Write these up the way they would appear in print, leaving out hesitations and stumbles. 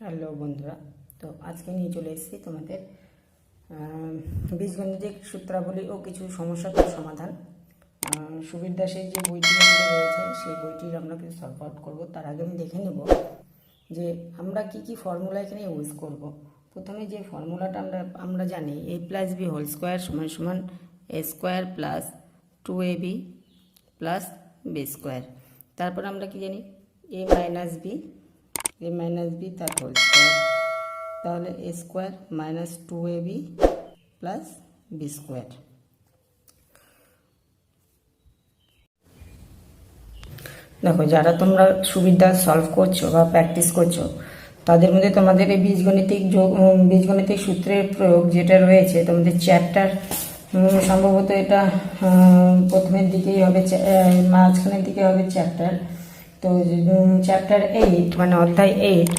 Hello বন্ধুরা, তো আজকে নিয়ে চলে এসেছি তোমাদের বীজগণিতিক সূত্রাবলী ও কিছু সমস্যার সমাধান। সুবীর দাসের যে বইটি আমাদের রয়েছে সেই বইটির আমরা কিছু সলভ আউট করবো। তার আগে আমি দেখে নেব যে আমরা কি কি ফর্মুলা এখানে ইউজ করব। প্রথমে যে ফর্মুলাটা আমরা জানি a plus B whole square সমান সমান a square plus 2ab plus B square. তারপর আমরা কি জানি a মাইনাস বি তার হোল স্কোয়ার, তাহলে a square minus 2ab plus B square. দেখো, যারা তোমরা সুবিধা সলভ করছো বা প্র্যাকটিস করছো তাদের মধ্যে তোমাদের এই বীজগণিতিক সূত্রের প্রয়োগ যেটা রয়েছে তোমাদের চ্যাপ্টার সম্ভবত এটা প্রথমের দিকেই হবে, মাঝখানের দিকে হবে চ্যাপ্টার। তো চ্যাপ্টার 8 মানে অধ্যায় 8।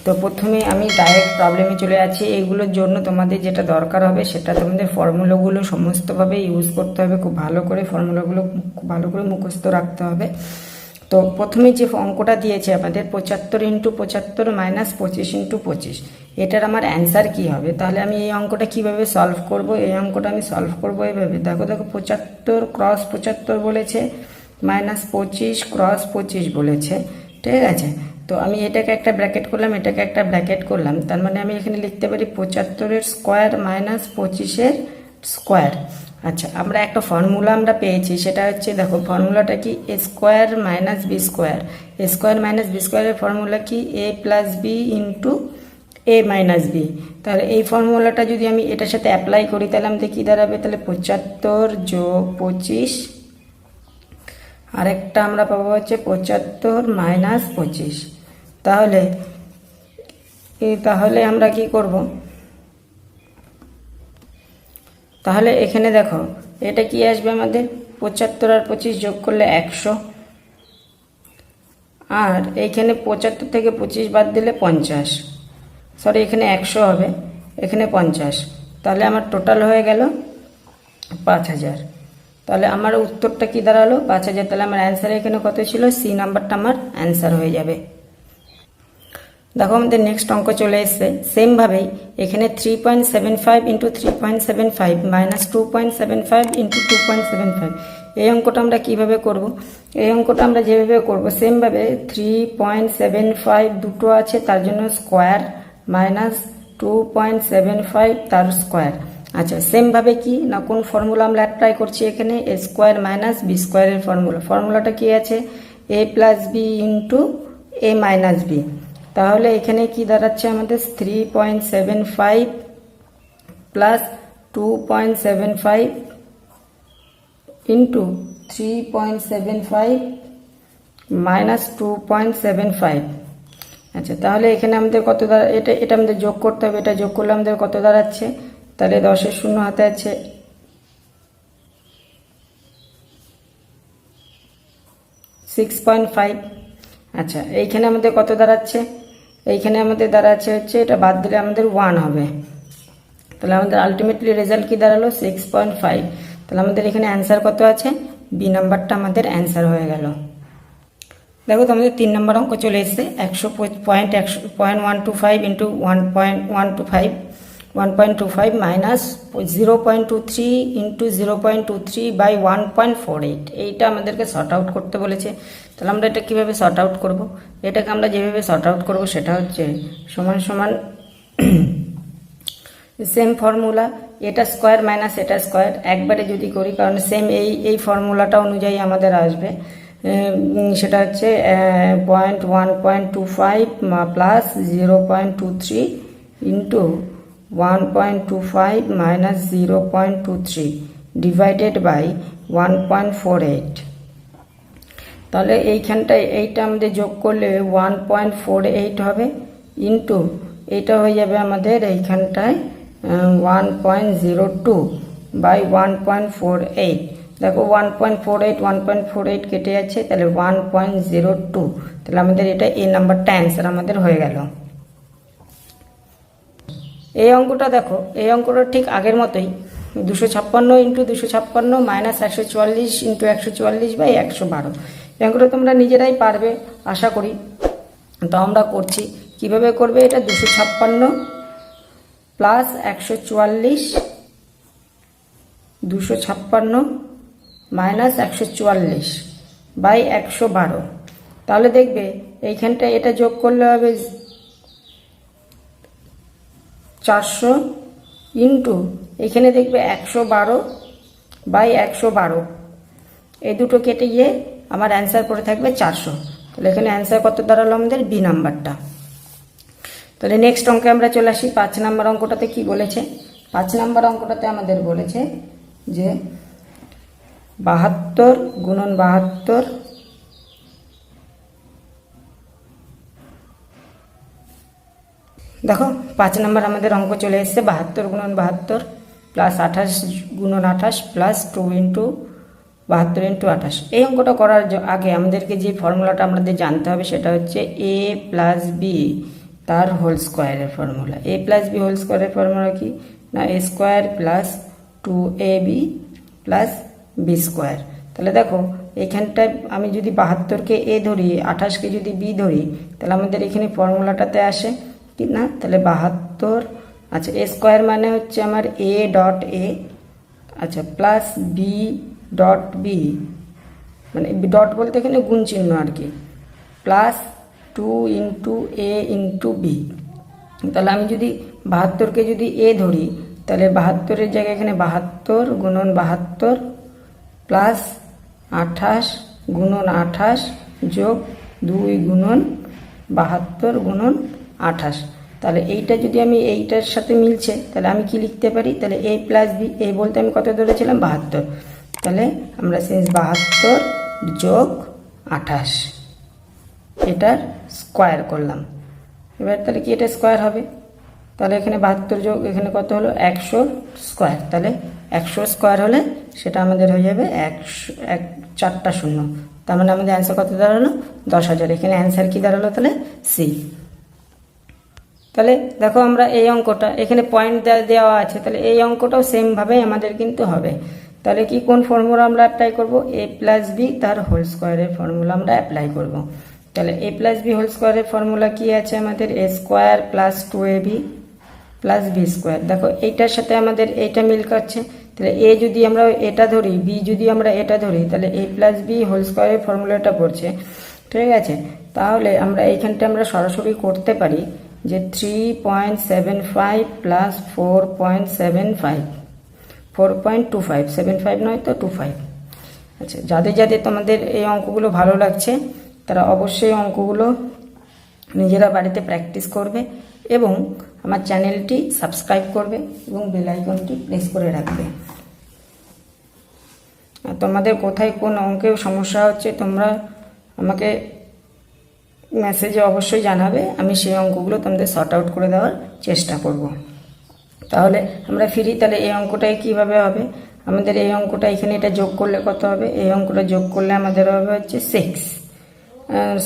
তো প্রথমে আমি ডাইরেক্ট প্রবলেমে চলে যাচ্ছি। এইগুলোর জন্য তোমাদের যেটা দরকার হবে সেটা তোমাদের ফর্মুলাগুলো সমস্তভাবে ইউজ করতে হবে, খুব ভালো করে ফর্মুলাগুলো খুব ভালো করে মুখস্থ রাখতে হবে। তো প্রথমে যে অঙ্কটা দিয়েছে আমাদের 75 ইন্টু 75 মাইনাস 25 ইন্টু 25, এটার আমার অ্যান্সার কি হবে? তাহলে আমি এই অঙ্কটা কিভাবে সলভ করব? এই অঙ্কটা আমি সলভ করব এইভাবে। দেখো 75 ক্রস 75 বলেছে, মাইনাস 25 ক্রস 25 বলেছে, ঠিক আছে। তো আমি এটাকে একটা ব্র্যাকেট করলাম, এটাকে একটা ব্র্যাকেট করলাম, তার মানে আমি এখানে লিখতে পারি 75-এর স্কোয়ার মাইনাস 25-এর স্কোয়ার। আচ্ছা, আমরা একটা ফর্মুলা আমরা পেয়েছি, সেটা হচ্ছে, দেখো ফর্মুলাটা কি, এ স্কোয়ার মাইনাস বি স্কোয়ার। এ স্কোয়ার মাইনাস বি স্কোয়ারের ফর্মুলা কি, এ প্লাস বি ইন্টু এ মাইনাস বি। তাহলে এই ফর্মুলাটা যদি আমি এটার সাথে অ্যাপ্লাই করি তাহলে আমাদের কী দাঁড়াবে? তাহলে 75 যোগ 25, আরেকটা আমরা পাবো হচ্ছে 75 মাইনাস 25। তাহলে আমরা কি করব? তাহলে এখানে দেখো এটা কি আসবে আমাদের, 75 আর 25 যোগ করলে 100, আর এইখানে 75 থেকে 25 বাদ দিলে 50, সরি এখানে 100 হবে, এখানে 50, তাহলে আমার টোটাল হয়ে গেল 5000। তাহলে আমার উত্তরটা কি দাঁড়ালো? 5000। তাহলে আমার অ্যান্সার এখানে কত ছিল? সি নাম্বারটা আমার অ্যান্সার হয়ে যাবে। দেখো আমাদের নেক্সট অঙ্ক চলে এসছে। সেমভাবেই এখানে 3.75 ইন্টু 3.75 মাইনাস 2.75 ইন্টু 2.75, এই অঙ্কটা আমরা কিভাবে করব? এই অঙ্কটা আমরা যেভাবে করব সেমভাবে 3.75 দুটো আছে তার জন্য স্কোয়ার মাইনাস 2.75 তার স্কোয়ার। আচ্ছা, সেমভাবে কি না, কোন ফর্মুলা আমরা অ্যাপ্লাই করছি এখানে? এ স্কোয়ার মাইনাস বি স্কোয়ারের ফর্মুলাটা কি আছে? এ প্লাস বি ইন্টু এ মাইনাস বি। তাহলে এখানে কি দাঁড়াচ্ছে আমাদের? 3.75 প্লাস 2.75 ইন্টু 3.75 মাইনাস 2.75। আচ্ছা, তাহলে এখানে আমাদের কত এটা আমাদের যোগ করতে হবে। এটা যোগ করলে আমাদের কত দাঁড়াচ্ছে? তাহলে 10-এর শূন্য হাতে আছে 6.5। আচ্ছা, এইখানে আমাদের কত দাঁড়াচ্ছে? এইখানে আমাদের দাঁড়াচ্ছে হচ্ছে, এটা বাদ দিলে আমাদের 1 হবে। তাহলে আমাদের আলটিমেটলি রেজাল্ট কি দাঁড়ালো? 6.5। তাহলে আমাদের এখানে অ্যান্সার কত আছে? বি নাম্বারটা আমাদের অ্যান্সার হয়ে গেল। দেখো তো আমাদের 3 নম্বর অঙ্ক চলে এসছে। 100.125 ইন্টু 1.25 মাইনাস 0.23 ইন্টু 0.23 বাই 1.48, এইটা আমাদেরকে শর্ট আউট করতে বলেছে। তাহলে আমরা এটা কীভাবে শর্ট আউট করব? এটাকে আমরা যেভাবে শর্ট আউট করব সেটা হচ্ছে সমান সমান সেম ফর্মুলা, এটা স্কোয়ার মাইনাস এটা স্কোয়ার একবারে যদি করি, কারণ সেম এই ফর্মুলাটা অনুযায়ী আমাদের আসবে। সেটা হচ্ছে 1.25 plus 0.23 into 1.25 minus 0.23 divided by 1.48। তাহলে এইখানটায় এইটা আমাদের যোগ করলে 1.48 হবে, ইন্টু এইটা হয়ে যাবে আমাদের এইখানটায় 1.02 বাই 1.48। দেখো 1.48 কেটে যাচ্ছে, তাহলে 1.02। তাহলে আমাদের এটা এই নাম্বারটা অ্যান্সার আমাদের হয়ে গেল। এই অঙ্কটা দেখো, এই অঙ্কটা ঠিক আগের মতোই, 256 ইন্টু 256 মাইনাস 144 ইন্টু 144 বাই 112। এই অঙ্কটা তোমরা নিজেরাই পারবে আশা করি। তো আমরা করছি কিভাবে করবে এটা? 256 প্লাস 144, 256 মাইনাস 144 বাই 112। তাহলে দেখবে এইখানটা এটা যোগ করলে হবে 400 ইন্টু এখানে দেখবে 112 বাই 112, এই দুটো কেটে গিয়ে আমার অ্যান্সার পড়ে থাকবে 400। তাহলে এখানে অ্যান্সার কত দাঁড়ালো আমাদের? বি নাম্বারটা। তাহলে নেক্সট অঙ্কে আমরা চলে আসি। 5 নম্বর অঙ্কটাতে কি বলেছে? 5 নম্বর অঙ্কটাতে আমাদের বলেছে যে 72 গুণন 72 দেখো 5 নম্বর আমাদের অঙ্ক চলে এসেছে 72 গুণন 72 প্লাস 28 গুণন 28 প্লাস 2 ইন্টু 72 ইন্টু 28। এই অঙ্কটা করার আগে আমাদেরকে যে ফর্মুলাটা আমাদের জানতে হবে সেটা হচ্ছে এ প্লাস বি তার হোল স্কোয়ারের formula. A plus B whole স্কোয়ারের ফর্মুলা কি না? A square plus 2ab plus B square. তাহলে দেখো এখানটায় আমি যদি 72কে এ ধরি, 28কে যদি বি ধরি, তাহলে আমাদের এখানে ফর্মুলাটাতে আসে কি না? তাহলে 72, আচ্ছা এ স্কোয়ার মানে হচ্ছে আমার এ ডট এ, আচ্ছা প্লাস বি ডট বি, মানে ডট বলতে এখানে গুণ চিহ্ন আর কি, প্লাস 2 ইন্টু এ ইন্টু বি। তাহলে আমি যদি 72কে যদি এ ধরি, তাহলে 72-এর জায়গায় এখানে 72 গুণন 72 প্লাস 28 গুণন 28 যোগ 2 গুণন 72 গুণন 28। তাহলে এইটা যদি আমি এইটার সাথে মিলছে, তাহলে আমি কি লিখতে পারি? তাহলে এ প্লাস বি, এ বলতে আমি কত ধরেছিলাম? 72। তাহলে আমরা সিন্স 72 যোগ 28 এটার স্কোয়ার করলাম। এবার তাহলে কি এটা স্কোয়ার হবে? তাহলে এখানে 72 যোগ এখানে কত হলো? 100 স্কোয়ার। তাহলে 100 স্কোয়ার হলে সেটা আমাদের হয়ে যাবে 4টা শূন্য। তার মানে আমাদের অ্যান্সার কত দাঁড়ালো? 10,000। এখানে অ্যান্সার কি দাঁড়ালো? তাহলে সি। তাহলে দেখো আমরা এই অঙ্কটা এখানে পয়েন্ট দেওয়া আছে, তাহলে এই অঙ্কটাও সেমভাবে আমাদের কিন্তু হবে। তাহলে কি কোন ফর্মুলা আমরা অ্যাপ্লাই করব? এ প্লাস বি তার হোল স্কোয়ারের ফর্মুলা আমরা অ্যাপ্লাই করব। তাহলে এ প্লাস বি হোল স্কোয়ারের ফর্মুলা কি আছে আমাদের? A square plus 2ab plus B square. দেখো এইটার সাথে আমাদের এইটা মিল করছে, তাহলে এ যদি আমরা এটা ধরি, বি যদি আমরা এটা ধরি, তাহলে এ প্লাস বি হোল স্কোয়ারের ফর্মুলাটা পড়ছে, ঠিক আছে? তাহলে আমরা এইখানটা আমরা সরাসরি করতে পারি যে 3.75 প্লাস 4.75, 4.25, 75 নয় তো 25। আচ্ছা যাদের যাদের তোমাদের এই অঙ্কগুলো ভালো লাগছে তারা অবশ্যই অঙ্কগুলো নিজেরা বাড়িতে প্র্যাকটিস করবে এবং আমার চ্যানেলটি সাবস্ক্রাইব করবে এবং বেল আইকনটি প্রেস করে রাখবে। আর তোমাদের কোথায় কোন অঙ্কে সমস্যা হচ্ছে তোমরা আমাকে মেসেজে অবশ্যই জানাবে, আমি সেই অঙ্কগুলো তোমাদের সর্ট আউট করে দেওয়ার চেষ্টা করব। তাহলে আমরা ফিরি। তাহলে এই অঙ্কটাই কিভাবে হবে? আমাদের এই অঙ্কটা এখানে এটা যোগ করলে কত হবে? এই অঙ্কটা যোগ করলে আমাদের হবে হচ্ছে 6,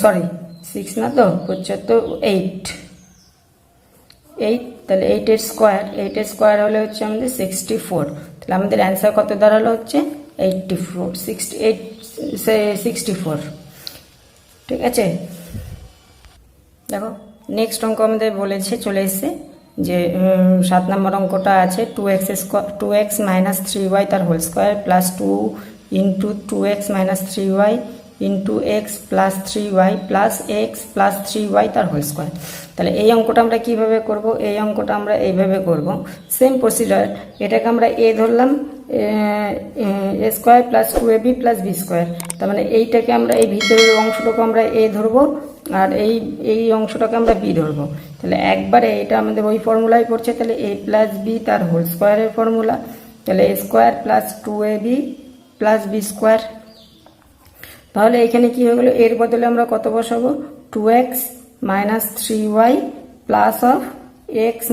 সরি 6 না তো হচ্ছে তো 8। তাহলে 8-এর স্কোয়ার, 8-এর স্কোয়ার হলে হচ্ছে আমাদের 64। তাহলে আমাদের অ্যান্সার কত দাঁড়ালো? হচ্ছে 64। ঠিক আছে? দেখো নেক্সট অঙ্ক আমাদের বলেছে চলে এসছে যে 7 নম্বর অঙ্কটা আছে 2x মাইনাস 3y তার whole square plus 2 into 2x minus 3y into x plus 3y plus x plus 3y তার হোল স্কোয়ার। তাহলে এই অঙ্কটা আমরা কিভাবে করব? এই অঙ্কটা আমরা এইভাবে করব, সেম প্রসিজার। এটাকে আমরা এ ধরলাম, A square plus 2ab plus B square. তার মানে এইটাকে আমরা এই ভিতরের অংশটাকে আমরা এ ধরবো আর এই অংশটাকে আমরা বি ধরবো। তাহলে একবারে এটা আমাদের ওই ফর্মুলাই পড়ছে, তাহলে এ প্লাস বি তার হোল স্কোয়ারের ফর্মুলা। তাহলে A square plus 2ab plus B square. তাহলে এখানে কি হয়ে গেল? এর বদলে আমরা কত বসাবো? 2x minus 3y plus of x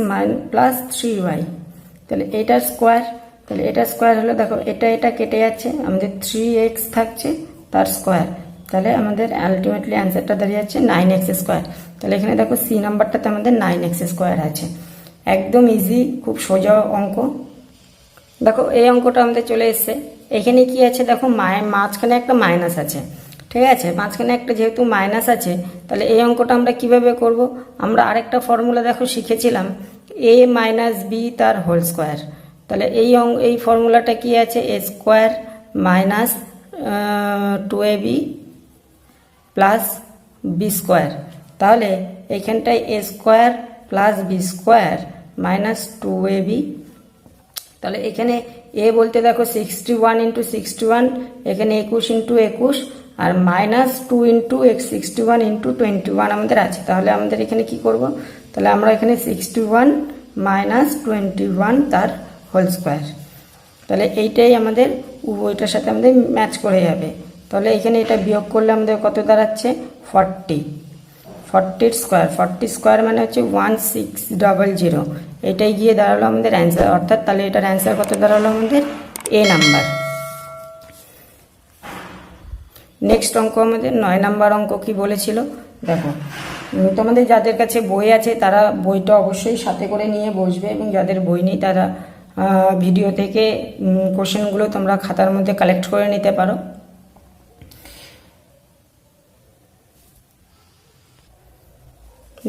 plus 3y। তাহলে এটার স্কোয়ার, তাহলে এটা স্কোয়ার হলো, দেখো এটা কেটে যাচ্ছে, আমাদের 3x থাকছে তার স্কোয়ার। তাহলে আমাদের আলটিমেটলি অ্যান্সারটা দাঁড়িয়ে যাচ্ছে 9x স্কোয়ার। তাহলে এখানে দেখো সি নাম্বারটাতে আমাদের 9x স্কোয়ার আছে। একদম ইজি, খুব সোজা অঙ্ক। দেখো এই অঙ্কটা আমাদের চলে এসছে। এখানে কি আছে দেখো, মাঝখানে একটা মাইনাস আছে, ঠিক আছে, মাঝখানে একটা যেহেতু মাইনাস আছে, তাহলে এই অঙ্কটা আমরা কিভাবে করব? আমরা আরেকটা ফর্মুলা দেখো শিখেছিলাম, a মাইনাস বি তার হোল স্কোয়ার। তাহলে এই ফর্মুলাটা কি আছে? A square minus 2ab plus B square. তাহলে এইখানটায় A square plus B square minus 2ab। তাহলে এখানে এ বলতে দেখো 61 ইন্টু 61, এখানে 21 ইন্টু 21, আর মাইনাস 2 ইন্টু 61 ইন্টু 21 আমাদের আছে। তাহলে আমাদের এখানে কি করব? তাহলে আমরা এখানে 61 মাইনাস 21 তার হোল স্কোয়ার। তাহলে এইটাই আমাদের ওইটার সাথে আমাদের ম্যাচ করে যাবে। তাহলে এখানে এটা বিয়োগ করলে আমাদের কত দাঁড়াচ্ছে? 40 স্কোয়ার। 40 স্কোয়ার মানে হচ্ছে 1600। এটাই গিয়ে দাঁড়ালো আমাদের অ্যান্সার, অর্থাৎ তাহলে এটার অ্যান্সার কত দাঁড়ালো আমাদের? এ নাম্বার। নেক্সট অঙ্ক আমাদের 9 নাম্বার অঙ্ক কি বলেছিল দেখো। তোমাদের যাদের কাছে বই আছে তারা বইটা অবশ্যই সাথে করে নিয়ে বসবে, এবং যাদের বই নেই তারা ভিডিও থেকে কোশ্চেনগুলো তোমরা খাতার মধ্যে কালেক্ট করে নিতে পারো।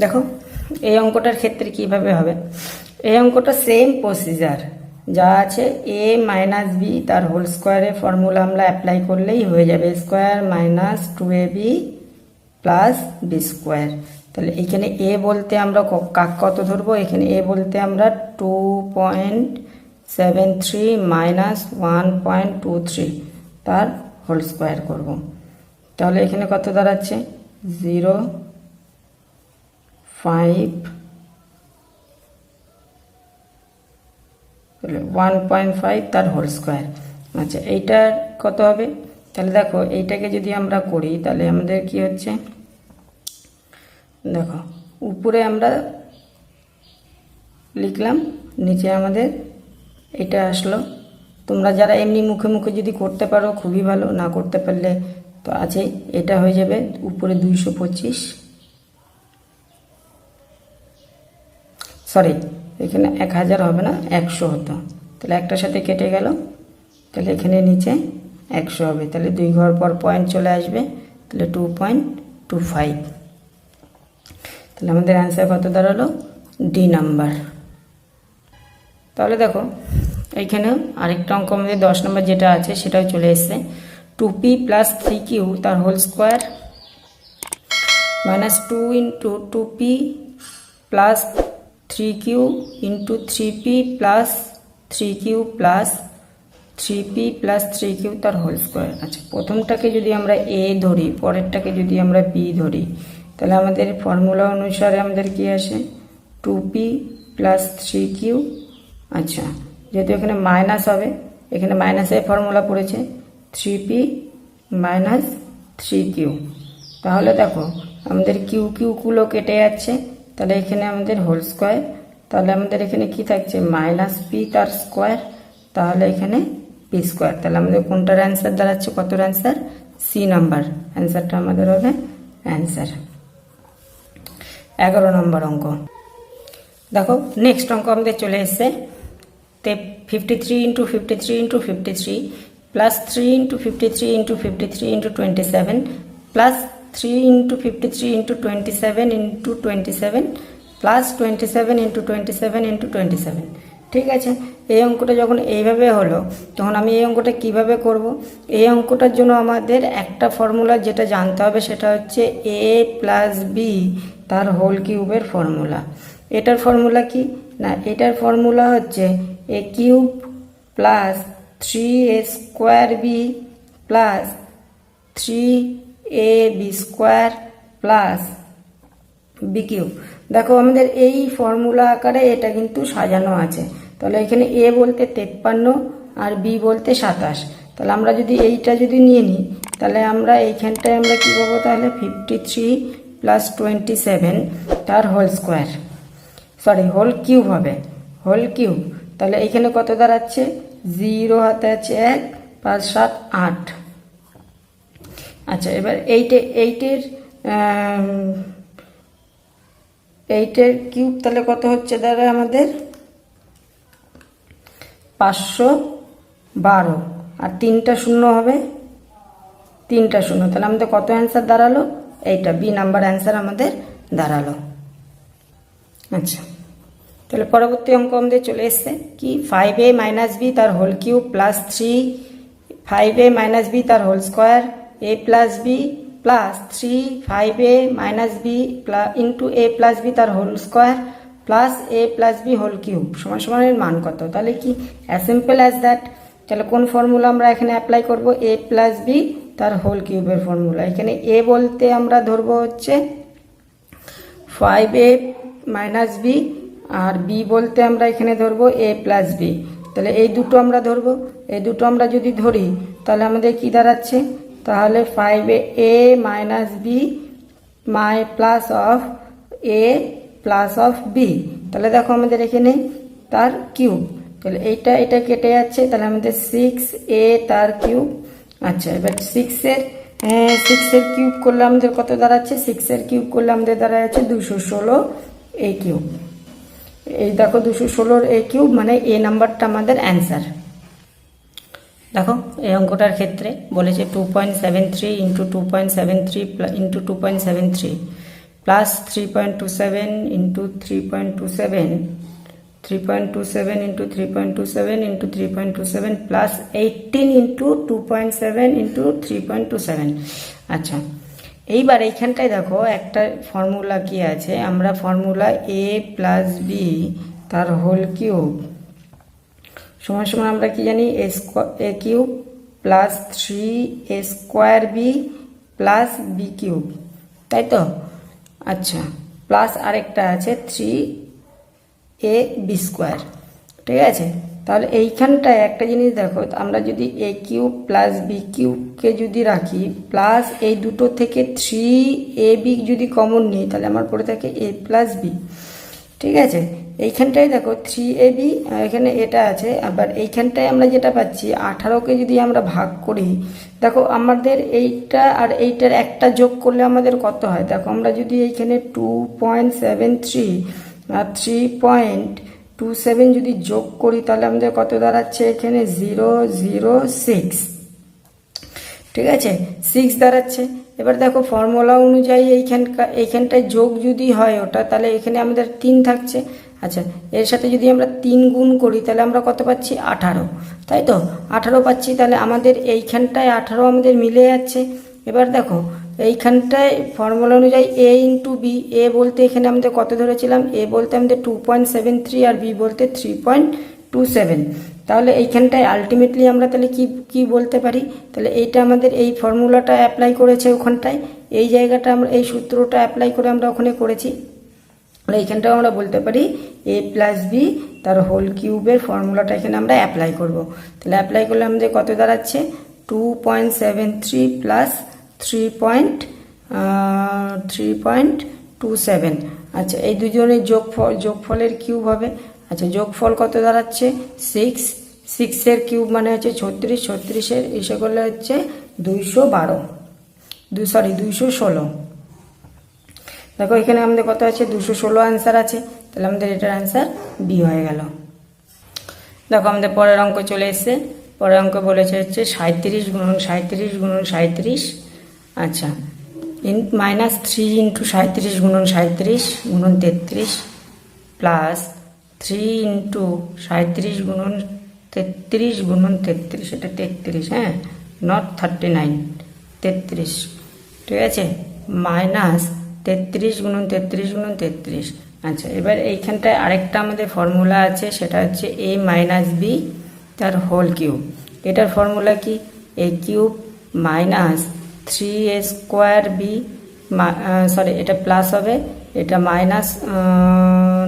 দেখো এই অঙ্কটার ক্ষেত্রে কিভাবে হবে। এই অঙ্কটা সেম প্রসিজার যা আছে, এ মাইনাস বি তার হোল স্কোয়ারের ফর্মুলা আমরা অ্যাপ্লাই করলেই হয়ে যাবে, square minus 2ab plus B square. তাহলে এখানে এ বলতে আমরা কত ধরবো? এখানে এ বলতে আমরা 2.73 মাইনাস 1.23 তার হোল স্কোয়ার করব। তাহলে এখানে কত দাঁড়াচ্ছে? 1.5 তার হোল স্কোয়ার। আচ্ছা, এইটার কত হবে? তাহলে দেখো এইটাকে যদি আমরা করি তাহলে আমাদের কি হচ্ছে, দেখো উপরে আমরা লিখলাম, নিচে আমাদের এটা আসলো। তোমরা যারা এমনি মুখে মুখে যদি করতে পারো খুবই ভালো, না করতে পারলে তো আছেই। এটা হয়ে যাবে উপরে 225, সরি এখানে 1000 হবে না, 100 হতো। তাহলে একটার সাথে কেটে গেল, তাহলে এখানে নিচে 100 হবে। তাহলে 2 ঘর পর পয়েন্ট চলে আসবে, তাহলে 2.25। তাহলে আমাদের অ্যান্সার কত দাঁড়ালো? D number. তাহলে দেখো এইখানে আরেকটা অঙ্ক আমাদের 10 নম্বর যেটা আছে সেটাও চলে এসছে, 2p প্লাস 3q তার whole square minus 2 into 2p plus 3q into 3p plus 3q plus 3p plus 3q তার হোল স্কোয়ার। আচ্ছা, প্রথমটাকে যদি আমরা এ ধরি, পরেরটাকে যদি আমরা বি ধরি, তাহলে আমাদের ফর্মুলা অনুসারে আমাদের কি আসে? 2p plus 3q। আচ্ছা, যেহেতু এখানে মাইনাস হবে, এখানে মাইনাসের ফর্মুলা পড়েছে 3p মাইনাস 3q। তাহলে দেখো আমাদের কিউগুলো কেটে যাচ্ছে, তাহলে এখানে আমাদের হোল স্কোয়ার। তাহলে আমাদের এখানে কি থাকছে? মাইনাস পি তার স্কোয়ার, তাহলে এখানে পি স্কোয়ার। তাহলে আমাদের কোনটার অ্যান্সার দাঁড়াচ্ছে? কত অ্যান্সার? সি নাম্বার অ্যান্সারটা আমাদের হবে অ্যান্সার। 11 নম্বর অঙ্ক দেখো। নেক্সট অঙ্ক আমাদের চলে এসছে, 53 into 53 into 53 plus 3 into 53 into 53 into 27 plus 3 into 53 into 27 into 27 plus 27 into 27 into 27। ঠিক আছে, এই অঙ্কটা যখন এইভাবে হলো তখন আমি এই অঙ্কটা কিভাবে করব? এই অঙ্কটার জন্য আমাদের একটা ফর্মুলা যেটা জানতে হবে, সেটা হচ্ছে এ প্লাস বি তার হোল কিউবের ফর্মুলা। এটার ফর্মুলা কি না, এটার ফর্মুলা হচ্ছে A cube plus 3a square B plus 3ab square plus B cube. দেখো আমাদের এই ফর্মুলা আকারে এটা কিন্তু সাজানো আছে। তাহলে এখানে এ বলতে 53 আর বি বলতে 27। তাহলে আমরা যদি এইটা যদি নিয়ে নিই, তাহলে আমরা এইখানটায় আমরা কী পাবো? তাহলে 53 প্লাস 27 তার whole square, sorry whole cube হবে, হোল কিউব। তাহলে এইখানে কত দাঁড়াচ্ছে? 0 হাতে আছে 1, 5 7 8। আচ্ছা, এবার এইটের কিউব তাহলে কত হচ্ছে দাঁড়া আমাদের? 512, আর 3টা শূন্য হবে 3টা শূন্য, তাহলে আমাদের কত অ্যান্সার দাঁড়ালো? এইটা বি নাম্বার অ্যান্সার আমাদের দাঁড়ালো। আচ্ছা, তাহলে পরবর্তী অঙ্ক আমাদের চলে এসছে কি 5a মাইনাস বি তার whole cube plus 5a minus B তার whole square a plus B plus 5a minus B into a plus B তার whole square plus a plus B whole cube সমান সমানের মান কত? তাহলে কি অ্যাজ সিম্পল অ্যাজ দ্যাট। তাহলে কোন ফর্মুলা আমরা এখানে অ্যাপ্লাই করব? a প্লাস বি তার হোল কিউবের ফর্মুলা। এখানে a বলতে আমরা ধরবো হচ্ছে 5a মাইনাস বি, আর বি বলতে আমরা এখানে ধরবো a প্লাস বি। তাহলে এই দুটো আমরা ধরবো, এই দুটো আমরা যদি ধরি তাহলে আমাদের কি দাঁড়াচ্ছে? তাহলে 5a minus b plus of a plus of b. তাহলে দেখো আমাদের এখানে তার কিউব, তাহলে এটা কেটে যাচ্ছে, তাহলে আমাদের 6a তার কিউব। আচ্ছা, এবার 6 এর কিউব করলে আমাদের কত দাঁড়াচ্ছে? 6 এর কিউব করলে আমাদের দাঁড়াচ্ছে 216 a কিউব। এই দেখো 216 a কিউব মানে এ নাম্বারটা আমাদের অ্যান্সার। দেখো এই অঙ্কটার ক্ষেত্রে বলেছে 2.73 into 2.73 into 2.73 plus 3.27 into 3.27 3.27 into 3.27 into 3.27 plus 18 into 2.7 into 3.27। আচ্ছা, এইবার এইখানটায় দেখো একটা ফর্মুলা কি আছে, আমরা ফর্মুলা a প্লাস বি তার হোল কিউব সমান সমান আমরা কি জানি? a cube plus 3a square B plus B cube, তাই তো? আচ্ছা, প্লাস আরেকটা আছে 3a বি স্কোয়ার, ঠিক আছে? তাহলে এইখানটায় একটা জিনিস দেখো, আমরা যদি a কিউব প্লাস বি কিউবকে যদি রাখি প্লাস এই দুটো থেকে 3ab যদি কমন নিই তাহলে আমার পড়ে থাকে a প্লাস বি, ঠিক আছে? এইখানটায় দেখো 3ab, এখানে এটা আছে, আবার এইখানটায় আমরা যেটা পাচ্ছি 18কে যদি আমরা ভাগ করি, দেখো আমাদের এইটা আর এইটার একটা যোগ করলে আমাদের কত হয়? দেখো আমরা যদি এইখানে 2.73 আর 3.27 যদি যোগ করি তাহলে আমাদের কত দাঁড়াচ্ছে? এখানে 006, ঠিক আছে? 6 দাঁড়াচ্ছে। এবার দেখো ফর্মুলা অনুযায়ী এইখানটায় যোগ যদি হয় ওটা, তাহলে এখানে আমাদের 3 থাকছে। আচ্ছা, এর সাথে যদি আমরা 3 গুণ করি তাহলে আমরা কত পাচ্ছি? 18, তাই তো? 18 পাচ্ছি, তাহলে আমাদের এইখানটায় 18 আমাদের মিলে যাচ্ছে। এবার দেখো এইখানটায় ফর্মুলা অনুযায়ী a ইন্টু বি, a বলতে এখানে আমাদের কত ধরেছিলাম? a বলতে আমাদের 2.73 আর b বলতে 3.27। তাহলে এইখানটায় আলটিমেটলি আমরা তাহলে কি বলতে পারি? তাহলে এইটা আমাদের এই ফর্মুলাটা অ্যাপ্লাই করেছে ওখানটায়, এই জায়গাটা আমরা এই সূত্রটা অ্যাপ্লাই করে আমরা ওখানে করেছি। তাহলে এইখানটাও আমরা বলতে পারি a প্লাস বি তার হোল কিউবের ফর্মুলাটা এখানে আমরা অ্যাপ্লাই করব। তাহলে অ্যাপ্লাই করলে আমাদের কত দাঁড়াচ্ছে? 2.73 প্লাস 3.27। আচ্ছা, এই দুজনের যোগফলের কিউব হবে। আচ্ছা, যোগফল কত দাঁড়াচ্ছে? 6 এর কিউব মানে হচ্ছে 36, 36 এসে করলে হচ্ছে 216। দেখো এখানে আমাদের কত আছে? 216 অ্যান্সার আছে, তাহলে আমাদের এটার অ্যান্সার বি হয়ে গেল। দেখো আমাদের পরের অঙ্ক চলে এসছে। পরের অঙ্ক বলেছে হচ্ছে 37 গুণন 37 আচ্ছা, মাইনাস 3 ইন্টু 37 গুণন 33 গুণন 33 প্লাস 3 ইন্টু 37 গুণন 33 গুণন 33, এটা 33, হ্যাঁ, নট 39, 33, ঠিক আছে? মাইনাস 33 গুণন 33 গুণন 33। আচ্ছা, এবার এইখানটায় আরেকটা আমাদের ফর্মুলা আছে, সেটা হচ্ছে a মাইনাস বি তার হোল কিউব। এটার ফর্মুলা কি? a cube minus 3a square b, sorry এটা প্লাস হবে, এটা মাইনাস,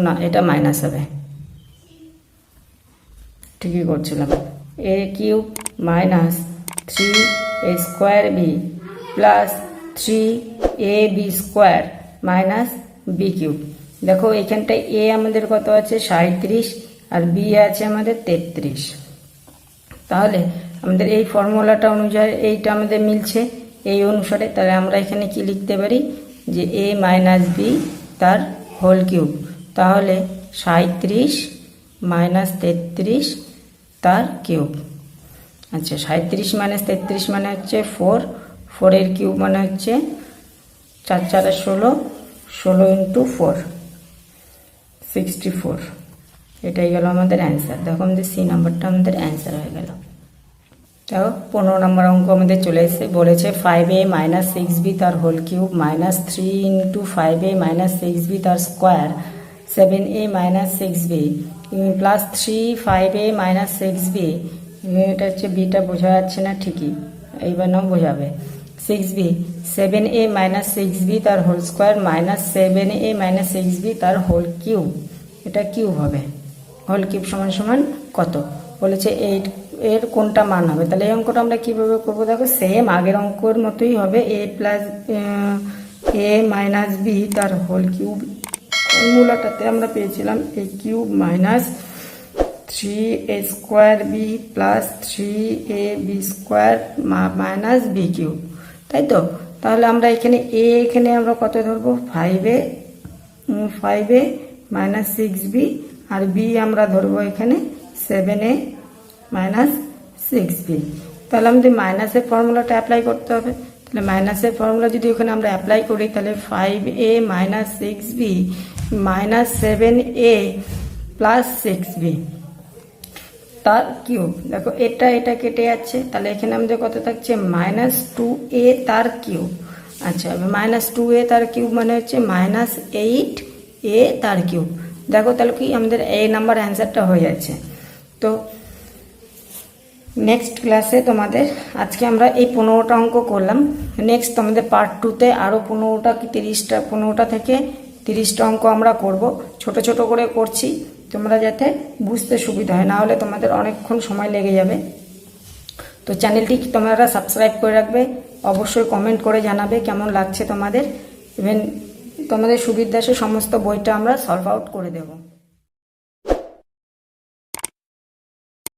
না এটা মাইনাস হবে, ঠিকই করছিলাম। a cube minus 3a square B plus 3ab square minus b cube. দেখো এইখানটায় a আমাদের কত আছে? 37 আর b আছে আমাদের 33। তাহলে আমাদের এই ফর্মুলাটা অনুযায়ী এইটা আমাদের মিলছে এই অনুসারে। তাহলে আমরা এখানে কি লিখতে পারি? যে a মাইনাস বি তার হোল কিউব। তাহলে 37 মাইনাস 33 তার কিউব। আচ্ছা, 37 মাইনাস 33 মানে হচ্ছে 4, 4 কিউব মানে হচ্ছে 4 4 16, 16 ইন্টু 4 64। এটাই গেল আমাদের অ্যান্সার। দেখো আমাদের সি নাম্বারটা আমাদের অ্যান্সার হয়ে গেল। দেখো 15 নম্বর অঙ্ক আমাদের চলে এসে বলেছে 5a মাইনাস 6b তার whole cube minus 3 into 5a minus 6b তার square 7a minus 6b plus 3 5a minus 6b। এটা হচ্ছে বিটা বোঝা যাচ্ছে না ঠিকই, এইবার নাও বোঝাবে। 6b 7a মাইনাস 6b তার whole square minus 7a minus 6b তার হোল কিউব। এটা কিউব হবে, হোল কিউব সমান সমান কত বলেছে 8। এর কোনটা মান হবে? তাহলে এই অঙ্কটা আমরা কিভাবে করবো? দেখো সেম আগের অঙ্কর মতোই হবে, a plus a minus b তার হোল কিউব। ফর্মুলাটাতে আমরা পেয়েছিলাম a cube minus 3a square b plus 3ab square minus b cube, তাই তো? তাহলে আমরা এখানে এখানে আমরা কত ধরবো? 5a মাইনাস 6b, আর b আমরা ধরবো এখানে 7a মাইনাস 6b। তাহলে আমাদের মাইনাসের ফর্মুলাটা অ্যাপ্লাই করতে হবে। তাহলে মাইনাসের ফর্মুলা যদি ওখানে আমরা অ্যাপ্লাই করি তাহলে 5a minus 6b minus 7a plus 6b তার কিউব। দেখো এটা কেটে যাচ্ছে, তাহলে এখানে আমাদের কত থাকছে? মাইনাস 2a তার কিউব। আচ্ছা, মাইনাস 2a তার কিউব মানে হচ্ছে মাইনাস 8a তার কিউব। দেখো তাহলে কি আমাদের এ নাম্বার অ্যান্সারটা হয়ে যাচ্ছে। তো নেক্সট ক্লাসে তোমাদের আজকে আমরা এই 15টা অঙ্ক করলাম। নেক্সট তোমাদের পার্ট 2তে আরও 15টা কি 15টা থেকে 30টা অঙ্ক আমরা করব। ছোট ছোট করে করছি তোমরা যাতে বুঝতে সুবিধা হয়, না হলে তোমাদের অনেকক্ষণ সময় লেগে যাবে। তো চ্যানেলটি তোমরা সাবস্ক্রাইব করে রাখবে, অবশ্যই কমেন্ট করে জানাবে কেমন লাগছে তোমাদের। ইভেন তোমাদের সুবিধাসে সমস্ত বইটা আমরা সলভ আউট করে দেবো।